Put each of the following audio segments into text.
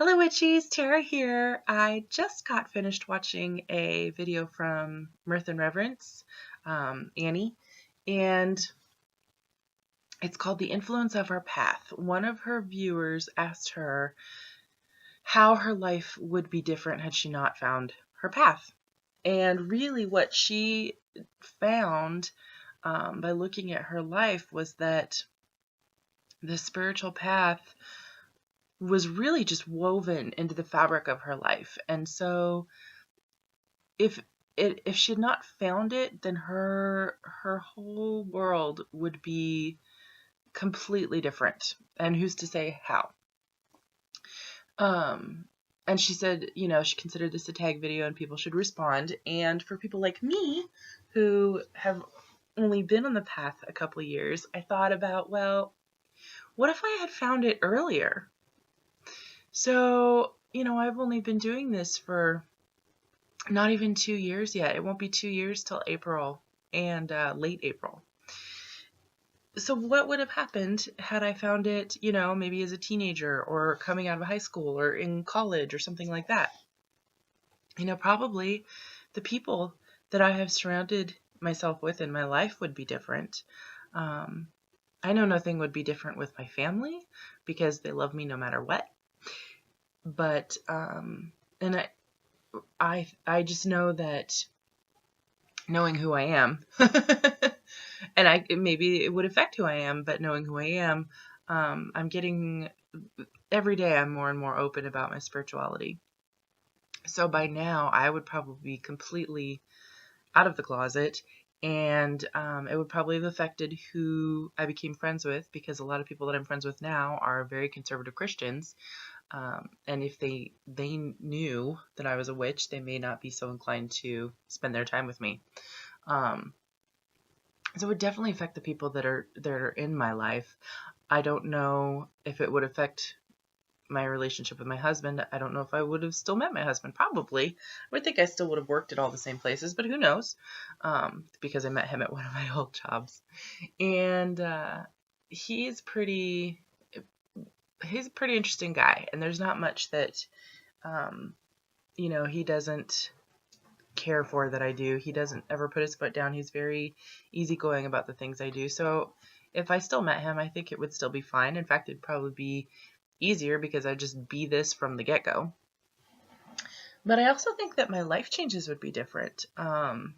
Hello witchies, Tara here. I just got finished watching a video from Mirth and Reverence, Annie, and it's called The Influence of Our Path. One of her viewers asked her how her life would be different had she not found her path. And really what she found by looking at her life was that the spiritual path was really just woven into the fabric of her life. And so if she had not found it, then her whole world would be completely different. And who's to say how? And she said, she considered this a tag video and people should respond. And for people like me who have only been on the path a couple of years, I thought about, well, what if I had found it earlier? So, I've only been doing this for not even 2 years yet. It won't be 2 years till April and late April. So what would have happened had I found it, maybe as a teenager or coming out of high school or in college or something like that? Probably the people that I have surrounded myself with in my life would be different. I know nothing would be different with my family because they love me no matter what. But, and I just know that knowing who I am, and maybe it would affect who I am, but knowing who I am, I'm getting, every day I'm more and more open about my spirituality. So by now I would probably be completely out of the closet, and it would probably have affected who I became friends with, because a lot of people that I'm friends with now are very conservative Christians. And if they knew that I was a witch, they may not be so inclined to spend their time with me. So it would definitely affect the people that are in my life. I don't know if it would affect my relationship with my husband. I don't know if I would have still met my husband. Probably. I would think I still would have worked at all the same places, but who knows? Because I met him at one of my old jobs. And he's a pretty interesting guy, and there's not much that he doesn't care for that I do. He doesn't ever put his foot down. He's very easygoing about the things I do. So if I still met him, I think it would still be fine. In fact, it'd probably be easier because I'd just be this from the get-go. But I also think that my life changes would be different. The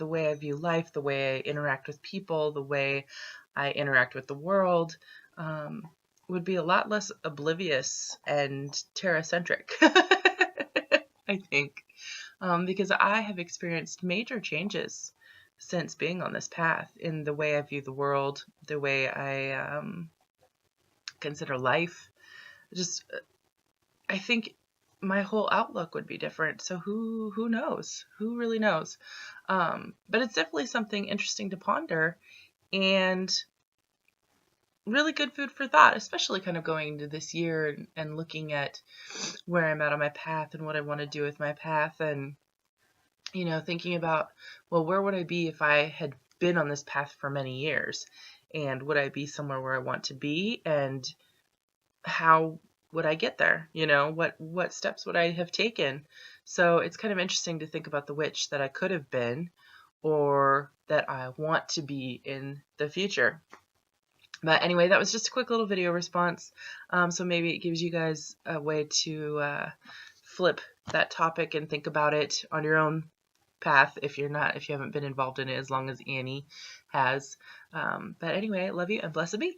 way I view life, the way I interact with people, the way I interact with the world, would be a lot less oblivious and Terra-centric, I think, because I have experienced major changes since being on this path in the way I view the world, the way I consider life. I think my whole outlook would be different. So who knows? Who really knows? But it's definitely something interesting to ponder, and really good food for thought, especially kind of going into this year and looking at where I'm at on my path and what I want to do with my path, and thinking about, well, where would I be if I had been on this path for many years, and would I be somewhere where I want to be, and how would I get there? What steps would I have taken? So it's kind of interesting to think about the witch that I could have been, or that I want to be in the future. But anyway, that was just a quick little video response. So maybe it gives you guys a way to flip that topic and think about it on your own path if you haven't been involved in it as long as Annie has. But anyway, I love you and blessed be.